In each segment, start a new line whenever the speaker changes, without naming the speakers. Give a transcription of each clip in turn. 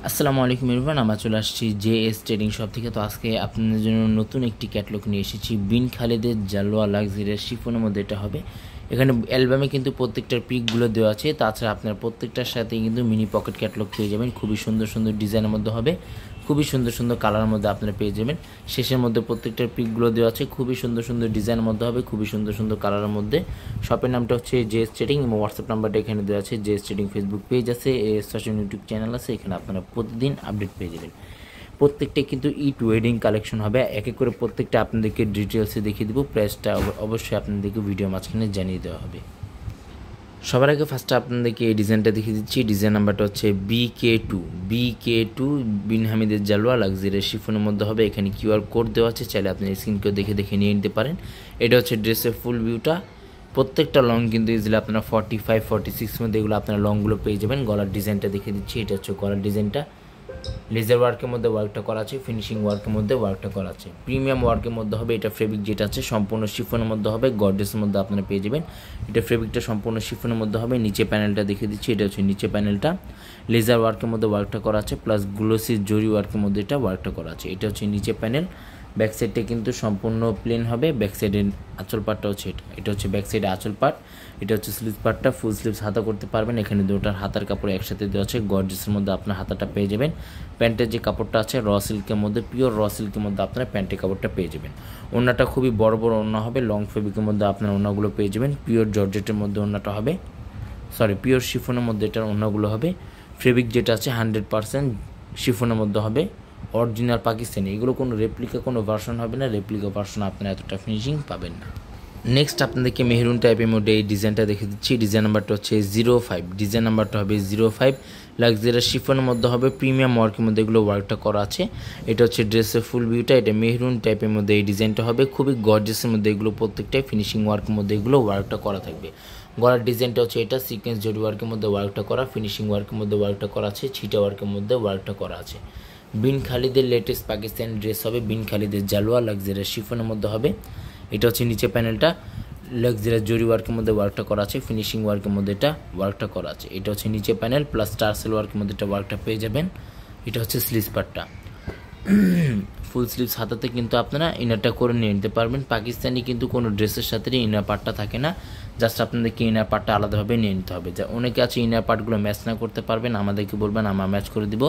আসসালামু আলাইকুম এভরিওয়ান, আমরা চলে আসছি জেএস ট্রেডিং শপ থেকে। তো আজকে আপনাদের জন্য নতুন একটি ক্যাটালগ নিয়ে এসেছি। বিন খালিদের জালোয়া লাক্সারিয়াস শিফনের মধ্যে এটা হবে। এখানে অ্যালবামে কিন্তু প্রত্যেকটার পিকগুলো দেওয়া আছে, তাছাড়া আপনার প্রত্যেকটার সাথেই কিন্তু মিনি পকেট ক্যাটালগ পেয়ে যাবেন। খুবই সুন্দর সুন্দর ডিজাইনের মধ্যে হবে, খুবই সুন্দর সুন্দর কালারের মধ্যে আপনারা পেয়ে যাবেন। শেষের মধ্যে প্রত্যেকটার পিকগুলো দেওয়া আছে, খুবই সুন্দর সুন্দর ডিজাইনের মধ্যে হবে, খুবই সুন্দর সুন্দর কালারের মধ্যে। শপের নামটা হচ্ছে জেএস ট্রেডিং এবং হোয়াটসঅ্যাপ নাম্বারটা এখানে দেওয়া আছে। জেএস ট্রেডিং ফেসবুক পেজ আছে, এএস ফ্যাশন ইউটিউব চ্যানেল আছে, এখানে আপনারা প্রতিদিন আপডেট পেয়ে যাবেন। প্রত্যেকটাই কিন্তু ইট ওয়েডিং কালেকশন হবে। এক এক করে প্রত্যেকটা আপনাদেরকে ডিটেলসে দেখিয়ে দেবো। প্রাইসটা অবশ্যই আপনাদেরকে ভিডিও মাঝখানে জানিয়ে দেওয়া হবে। সবার আগে ফার্স্টে আপনাদেরকে এই ডিজাইনটা দেখিয়ে দিচ্ছি। ডিজাইন নাম্বারটা হচ্ছে BK2 বিন হামিদের জালোয়া লাক্সারিয়াস শিফনের মধ্যে হবে। এখানে কিউআর কোড দেওয়া আছে, চাইলে আপনি স্ক্রিনকেও দেখে দেখে নিয়ে নিতে পারেন। এটা হচ্ছে ড্রেসের ফুল ভিউটা। প্রত্যেকটা লং কিন্তু ইজিলি আপনারা 45-46 মধ্যে এগুলো আপনারা লংগুলো পেয়ে যাবেন। গলার ডিজাইনটা দেখিয়ে দিচ্ছি। এটা হচ্ছে গলার ডিজাইনটা। লেজার ওয়ার্কের মধ্যে ওয়ার্কটা করা আছে, ফিনিশিং ওয়ার্কের মধ্যে ওয়ার্কটা করা আছে, প্রিমিয়াম ওয়ার্কের মধ্যে হবে। এটা ফেব্রিক যেটা আছে সম্পূর্ণ শিফনের মধ্যে হবে, গর্জেসের মধ্যে আপনারা পেয়ে যাবেন। এটা ফেব্রিকটা সম্পূর্ণ শিফনের মধ্যে হবে। নিচে প্যানেলটা দেখিয়ে দিচ্ছি। এটা হচ্ছে নিচে প্যানেলটা, লেজার ওয়ার্কের মধ্যে ওয়ার্কটা করা আছে, প্লাস গ্লোসি জরি ওয়ার্কের মধ্যে এটা ওয়ার্কটা করা আছে। এটা হচ্ছে নিচে প্যানেল। ব্যাক সাইডটা কিন্তু সম্পূর্ণ প্লেন হবে। ব্যাক সাইডের আঁচল পার্টটা হচ্ছে এটা হচ্ছে ব্যাক সাইডে আঁচল পার্ট। এটা হচ্ছে স্লিভস পার্টটা, ফুল স্লিভস হাতা করতে পারবেন। এখানে দুটার হাতার কাপড় একসাথে দেওয়া আছে, গর্জেসের মধ্যে আপনার হাতাটা পেয়ে যাবেন। প্যান্টের যে কাপড়টা আছে র সিল্কের মধ্যে, পিওর র সিল্কের মধ্যে আপনারা প্যান্টের কাপড়টা পেয়ে যাবেন। ওড়নাটা খুবই বড় বড় ওড়না হবে, লং ফেব্রিকের মধ্যে আপনার ওড়নাগুলো পেয়ে যাবেন। পিওর জর্জেটের মধ্যে ওড়নাটা হবে, পিওর শিফনের মধ্যে এটার ওড়নাগুলো হবে। ফেব্রিক যেটা আছে 100% শিফনের মধ্যে হবে, অরিজিনাল পাকিস্তানি। এগুলো কোনো রেপ্লিকা কোনো ভার্সন হবে না, রেপ্লিকা ভার্সন আপনারা এতটা ফিনিশিং পাবেন না। নেক্সট আপনাদেরকে মেহরুন টাইপের মধ্যে এই ডিজাইনটা দেখে দিচ্ছি। ডিজাইন নাম্বারটা হচ্ছে 05। ডিজাইন নাম্বারটা হবে 05। লাক্সারিয়াস শিফনের মধ্যে হবে, প্রিমিয়াম ওয়ার্কের মধ্যে এগুলো ওয়ার্কটা করা আছে। এটা হচ্ছে ড্রেসের ফুল ভিউটা। এটা মেহরুন টাইপের মধ্যে এই ডিজাইনটা হবে, খুবই গর্জিয়াসের মধ্যে এগুলো প্রত্যেকটাই ফিনিশিং ওয়ার্কের মধ্যে এগুলো ওয়ার্কটা করা থাকবে। গলার ডিজাইনটা হচ্ছে এটা সিকোয়েন্স জরি ওয়ার্কের মধ্যে ওয়ার্কটা করা, ফিনিশিং ওয়ার্কের মধ্যে ওয়ার্কটা করা আছে, ছিটা ওয়ার্কের মধ্যে ওয়ার্কটা করা আছে। বিন খালিদের লেটেস্ট পাকিস্তানি ড্রেস হবে, বিন খালিদের জালোয়া লাক্সারিয়াস শিফনের মধ্যে হবে। এটা হচ্ছে নিচে প্যানেলটা, লাক্সারিয়াস জরি ওয়ার্কের মধ্যে ওয়ার্কটা করা আছে, ফিনিশিং ওয়ার্কের মধ্যে এটা ওয়ার্কটা করা আছে। এটা হচ্ছে নিচে প্যানেল প্লাস টার্সেল ওয়ার্কের মধ্যে এটা ওয়ার্কটা পেয়ে যাবেন। এটা হচ্ছে স্লিভস পার্টটা, ফুল স্লিভস হাতাতে কিন্তু আপনারা ইনারটা করে নিয়ে নিতে পারবেন। পাকিস্তানি কিন্তু কোনো ড্রেসের সাথে ইনার পার্টটা থাকে না, জাস্ট আপনাদেরকে ইনার পার্টটা আলাদাভাবে নিয়ে নিতে হবে। যা অনেকে আছে ইনার পার্টগুলো ম্যাচ না করতে পারবেন, আমাদেরকে বলবেন, আমরা ম্যাচ করে দিব।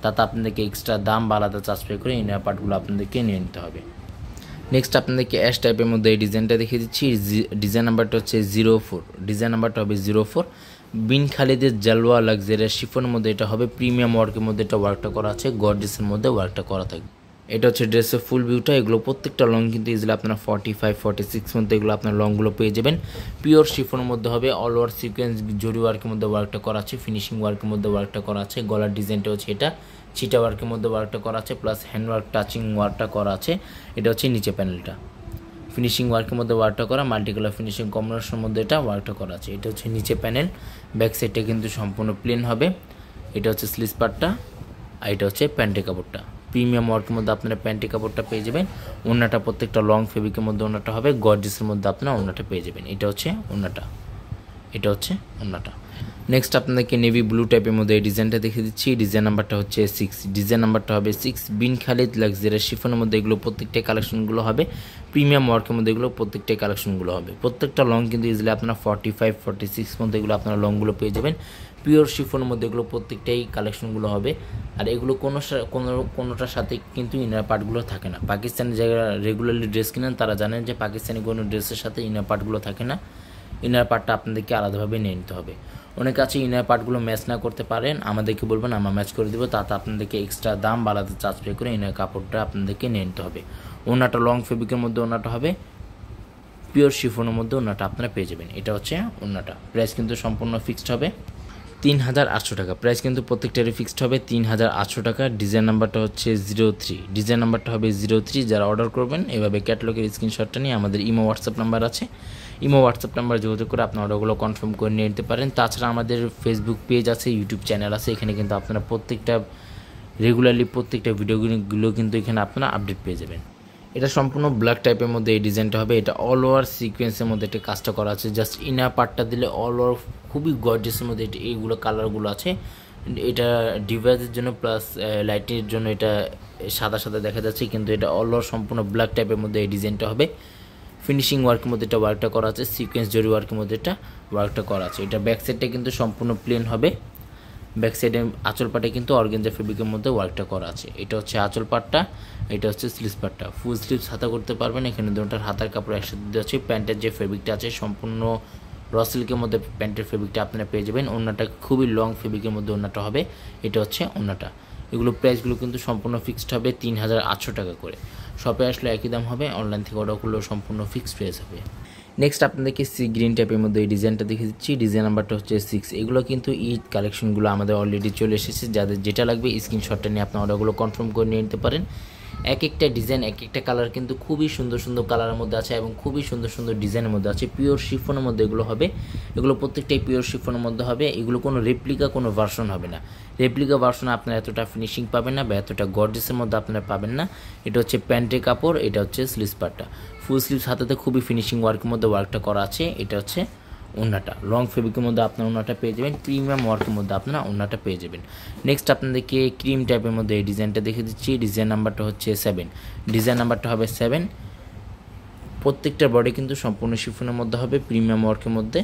তাতে আপনাদেরকে এক্সট্রা দাম বা আলাদা চার্জ পে করে ইনার পার্টগুলো আপনাদেরকে নিয়ে নিতে হবে। নেক্সট আপনাদেরকে অ্যাশ টাইপের মধ্যে এই ডিজাইনটা দেখিয়ে দিচ্ছি। ডিজাইন নাম্বারটা হচ্ছে 04। ডিজাইন নাম্বারটা হবে 04। বিন খালিদের জালোয়া লাক্সারিয়াস শিফনের মধ্যে এটা হবে, প্রিমিয়াম ওয়ার্কের মধ্যে এটা ওয়ার্কটা করা আছে, গর্জিয়াসের মধ্যে ওয়ার্কটা করা থাকবে। এটা হচ্ছে ড্রেসের ফুল ভিউটা। এগুলো প্রত্যেকটা লং কিন্তু ইজিলি আপনারা 45-46 মধ্যে এগুলো আপনার লংগুলো পেয়ে যাবেন। পিওর শিফনের মধ্যে হবে, অল ওভার সিকোয়েন্স জরি ওয়ার্কের মধ্যে ওয়ার্কটা করা আছে, ফিনিশিং ওয়ার্কের মধ্যে ওয়ার্কটা করা আছে। গলার ডিজাইনটা হচ্ছে এটা চিটা ওয়ার্কের মধ্যে ওয়ার্কটা করা আছে, প্লাস হ্যান্ড ওয়ার্ক টাচিং ওয়ার্কটা করা আছে। এটা হচ্ছে নিচে প্যানেলটা, ফিনিশিং ওয়ার্কের মধ্যে ওয়ার্কটা করা, মাল্টি কালার ফিনিশিং কম্বিনেশনের মধ্যে এটা ওয়ার্কটা করা আছে। এটা হচ্ছে নিচে প্যানেল। ব্যাক সাইডটা কিন্তু সম্পূর্ণ প্লেন হবে। এটা হচ্ছে স্লিভস পার্টটা, আর এটা হচ্ছে প্যান্টের কাপড়টা। প্রিমিয়াম ওয়ার্কের মধ্যে আপনারা প্যান্টের কাপড়টা পেয়ে যাবেন। ওড়নাটা প্রত্যেকটা লং ফেব্রিকের মধ্যে ওড়নাটা হবে, গর্জিয়াসের মধ্যে আপনারা ওড়নাটা পেয়ে যাবেন। এটা হচ্ছে ওড়নাটা, এটা হচ্ছে ওড়নাটা। নেক্সট আপনাদেরকে নেভি ব্লু টাইপের মধ্যে এই ডিজাইনটা দেখে দিচ্ছি। ডিজাইন নাম্বারটা হচ্ছে 6। ডিজাইন নাম্বারটা হবে 6। বিন খালিদ লাক্সারিয়াস শিফনের মধ্যে এগুলো প্রত্যেকটাই কালেকশনগুলো হবে, প্রিমিয়াম ওয়ার্কের মধ্যে এগুলো প্রত্যেকটাই কালেকশনগুলো হবে। প্রত্যেকটা লং কিন্তু ইজিলি আপনারা 45-46 মধ্যে এগুলো আপনারা লংগুলো পেয়ে যাবেন। পিওর শিফনের মধ্যে এগুলো প্রত্যেকটাই কালেকশনগুলো হবে। আর এগুলো কোনোটার সাথে কিন্তু ইনার পার্টগুলো থাকে না। পাকিস্তানি যারা রেগুলারলি ড্রেস কিনেন তারা জানেন যে পাকিস্তানি কোনো ড্রেসের সাথে ইনার পার্টগুলো থাকে না, ইনার পার্টটা আপনাদেরকে আলাদাভাবে নিয়ে নিতে হবে। অনেক আছে ইনার পার্টগুলো ম্যাচ না করতে পারেন, আমাদেরকে বলবেন, আমরা ম্যাচ করে দেবো। তাতে আপনাদেরকে এক্সট্রা দাম বা আলাদা চার্জ পে করে ইনার কাপড়টা আপনাদেরকে নিয়ে নিতে হবে। ওনাটা লং ফেব্রিকের মধ্যে ওনাটা হবে, পিওর শিফনের মধ্যে ওনাটা আপনারা পেয়ে যাবেন। এটা হচ্ছে ওনাটা। প্রাইস কিন্তু সম্পূর্ণ ফিক্সড হবে 3800 টাকা। প্রাইস কিন্তু প্রত্যেকটারই ফিক্সড হবে 3800 টাকা। ডিজাইন নাম্বারটা হচ্ছে 03। ডিজাইন নাম্বারটা হবে 03। যারা অর্ডার করবেন এভাবে ক্যাটালগের স্ক্রিনশটটা নিয়ে আমাদের ইমো হোয়াটসঅ্যাপ নাম্বার আছে, ইমো হোয়াটসঅ্যাপ নাম্বার যোগাযোগ করে আপনার অর্ডারগুলো কনফার্ম করে নিয়ে নিতে পারেন। তাছাড়া আমাদের ফেসবুক পেজ আছে, ইউটিউব চ্যানেল আছে, এখানে কিন্তু আপনারা রেগুলারলি প্রত্যেকটা ভিডিওগুলো কিন্তু এখানে আপনারা আপডেট পেয়ে যাবেন। এটা সম্পূর্ণ ব্ল্যাক টাইপের মধ্যে এই ডিজাইনটা হবে। এটা অল ওভার সিকোয়েন্সের মধ্যে একটা কাজটা করা আছে, জাস্ট ইনার পার্টটা দিলে অল ওভার খুবই গর্জিয়াসের মধ্যে এইগুলো কালারগুলো আছে। এটা ডিভাইসের জন্য প্লাস লাইটের জন্য এটা সাদা সাদা দেখা যাচ্ছে, কিন্তু এটা অল ওভার সম্পূর্ণ ব্ল্যাক টাইপের মধ্যে এই ডিজাইনটা হবে। ফিনিশিং ওয়ার্কের মধ্যে এটা ওয়ার্কটা করা আছে, সিকোয়েন্স জরি ওয়ার্কের মধ্যে এটা ওয়ার্কটা করা আছে। এটা ব্যাক সাইডটা কিন্তু সম্পূর্ণ প্লেন হবে, ব্যাক সাইডে আঁচল পাটে কিন্তু অর্গানজা ফেব্রিকের মধ্যে ওয়ার্কটা করা আছে। এটা হচ্ছে আঁচল পাটটা, এটা হচ্ছে স্লিভস পাটটা। ফুল স্লিভস হাতা করতে পারবেন, এখানে দুটোর হাতার কাপড় একসাথে দেওয়া আছে। প্যান্টের যে ফেব্রিকটা আছে সম্পূর্ণ র সিল্কের মধ্যে প্যান্টের ফেব্রিকটা আপনারা পেয়ে যাবেন। ওড়নাটা খুবই লং ফেব্রিকের মধ্যে ওড়নাটা হবে, এটা হচ্ছে ওড়নাটা। এগুলো প্রাইসগুলো কিন্তু সম্পূর্ণ ফিক্সড হবে 3800 টাকা করে। শপে আসলে একই দাম হবে, অনলাইন থেকে অর্ডার করলেও সম্পূর্ণ ফিক্সড প্রাইস হবে। নেক্সট আপনাদেরকে সি গ্রিন টাইপের মধ্যে এই ডিজাইনটা দেখে দিচ্ছি। ডিজাইন নাম্বারটা হচ্ছে 6। এগুলো কিন্তু ঈদ কালেকশনগুলো আমাদের অলরেডি চলে এসেছে, যাদের যেটা লাগবে স্ক্রিনশটটা নিয়ে আপনার অর্ডারগুলো কনফার্ম করে নিয়ে নিতে পারেন। এক একটা ডিজাইন এক একটা কালার কিন্তু খুবই সুন্দর সুন্দর কালারের মধ্যে আছে এবং খুবই সুন্দর সুন্দর ডিজাইনের মধ্যে আছে। পিওর শিফনের মধ্যে এগুলো হবে, এগুলো প্রত্যেকটাই পিওর শিফনের মধ্যে হবে। এগুলো কোনো রেপ্লিকা কোনো ভার্সন হবে না। রেপ্লিকা ভার্সনে আপনারা এতটা ফিনিশিং পাবেন না বা এতটা গর্জিয়াসের মধ্যে আপনারা পাবেন না। এটা হচ্ছে প্যান্টের কাপড়, এটা হচ্ছে স্লিভস পার্টটা। ফুল স্লিভস হাতাতে খুবই ফিনিশিং ওয়ার্কের মধ্যে ওয়ার্কটা করা আছে। এটা হচ্ছে ওড়নাটা, লং ফেব্রিকের মধ্যে আপনার ওড়নাটা পেয়ে যাবেন, প্রিমিয়াম ওয়ার্কের মধ্যে আপনারা ওড়নাটা পেয়ে যাবেন। নেক্সট আপনাদেরকে ক্রিম টাইপের মধ্যে এই ডিজাইনটা দেখে দিচ্ছি। ডিজাইন নাম্বারটা হচ্ছে 7, ডিজাইন নাম্বারটা হবে 7। প্রত্যেকটা বডি কিন্তু সম্পূর্ণ শিফনের মধ্যে হবে, প্রিমিয়াম ওয়ার্কের মধ্যে।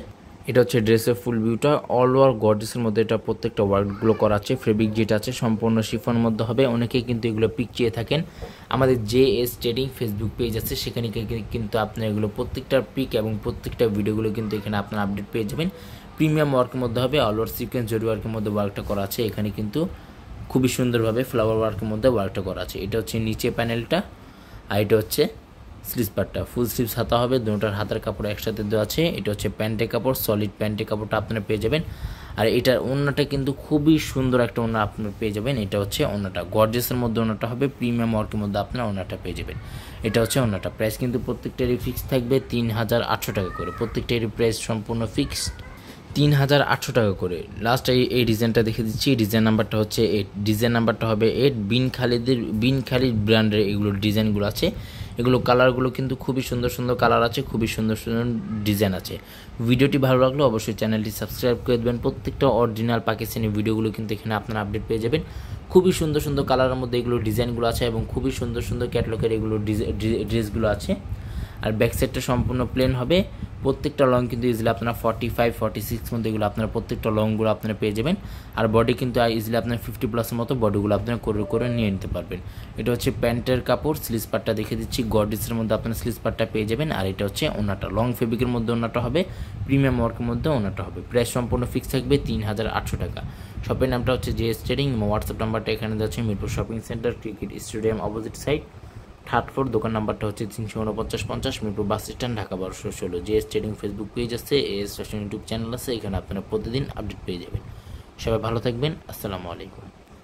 এটা হচ্ছে ড্রেসের ফুল ভিউটা, অল ওভার গর্জিয়াসের মধ্যে এটা প্রত্যেকটা ওয়ার্কগুলো করা আছে। ফেব্রিক যেটা আছে সম্পূর্ণ শিফনের মধ্যে হবে। অনেকেই কিন্তু এগুলো পিক চেয়ে থাকেন, আমাদের JS ট্রেডিং ফেসবুক পেজ আছে, সেখানে কিন্তু আপনারা এগুলো প্রত্যেকটা পিক এবং প্রত্যেকটা ভিডিওগুলো কিন্তু এখানে আপনারা আপডেট পেয়ে যাবেন। প্রিমিয়াম ওয়ার্কের মধ্যে হবে, অল ওভার সিকোয়েন্স জরি ওয়ার্কের মধ্যে ওয়ার্কটা করা আছে। এখানে কিন্তু খুবই সুন্দরভাবে ফ্লাওয়ার ওয়ার্কের মধ্যে ওয়ার্কটা করা আছে। এটা হচ্ছে নিচে প্যানেলটা, আর এটা হচ্ছে স্লিভস পার্টটা। ফুল স্লিভস হাতা হবে, দুটোর হাতার কাপড় একসাথে দেওয়া আছে। এটা হচ্ছে প্যান্টের কাপড়, সলিড প্যান্টের কাপড়টা আপনারা পেয়ে যাবেন। আর এটার ওড়নাটা কিন্তু খুবই সুন্দর একটা ওড়না আপনারা পেয়ে যাবেন। এটা হচ্ছে ওড়নাটা, গর্জিয়াসের মধ্যে ওড়নাটা হবে, প্রিমিয়াম ওয়ার্কের মধ্যে আপনারা ওড়নাটা পেয়ে যাবেন। এটা হচ্ছে ওড়নাটা। প্রাইস কিন্তু প্রত্যেকটারই ফিক্স থাকবে 3800 টাকা করে। প্রত্যেকটারই প্রাইস সম্পূর্ণ ফিক্সড 3800 টাকা করে। লাস্ট এই ডিজাইনটা দেখে দিচ্ছি। ডিজাইন নাম্বারটা হচ্ছে 8, ডিজাইন নাম্বারটা হবে 8। বিন খালিদ ব্র্যান্ডের এগুলো ডিজাইনগুলো আছে। এগুলো কালারগুলো কিন্তু খুবই সুন্দর সুন্দর কালার আছে, খুবই সুন্দর সুন্দর ডিজাইন আছে। ভিডিওটি ভালো লাগলে অবশ্যই চ্যানেলটি সাবস্ক্রাইব করে দেবেন। প্রত্যেকটা অরিজিনাল পাকিস্তানি ভিডিওগুলো কিন্তু এখানে আপনারা আপডেট পেয়ে যাবেন। খুবই সুন্দর সুন্দর কালারের মধ্যে এগুলো ডিজাইনগুলো আছে এবং খুবই সুন্দর সুন্দর ক্যাটালগের এগুলো ড্রেসগুলো আছে। আর ব্যাক সাইডটা সম্পূর্ণ প্লেন হবে। প্রত্যেকটা লং কিন্তু ইজিলি আপনারা 45, 46 মধ্যে এগুলো আপনারা প্রত্যেকটা লংগুলো আপনারা পেয়ে যাবেন। আর বডি কিন্তু ইজিলি আপনার 50+ মতো বডিগুলো আপনারা করে করে নিয়ে নিতে পারবেন। এটা হচ্ছে প্যান্টের কাপড়, স্লিভস পার্টটা দেখে দিচ্ছি। গর্জিয়াসের মধ্যে আপনারা স্লিভস পার্টটা পেয়ে যাবেন। আর এটা হচ্ছে ওড়নাটা, লং ফেব্রিকের মধ্যে ওড়নাটা হবে, প্রিমিয়াম ওয়ার্কের মধ্যে ওড়নাটা হবে। প্রাইস সম্পূর্ণ ফিক্স থাকবে 3800 টাকা। শপের নামটা হচ্ছে JS ট্রেডিং। হোয়াটসঅ্যাপ নাম্বারটা এখানে যাচ্ছে, Mirpur shopping centre, cricket stadium opposite side, 3rd floor. দোকান নাম্বারটা হচ্ছে 34950 Mirpur bus stand, Dhaka 1216। JS trading Facebook page আছে, AS ফ্যাশন ইউটিউব চ্যানেল আছে, এখানে আপনারা প্রতিদিন আপডেট পেয়ে যাবেন। সবাই ভালো থাকবেন, আসসালামু আলাইকুম।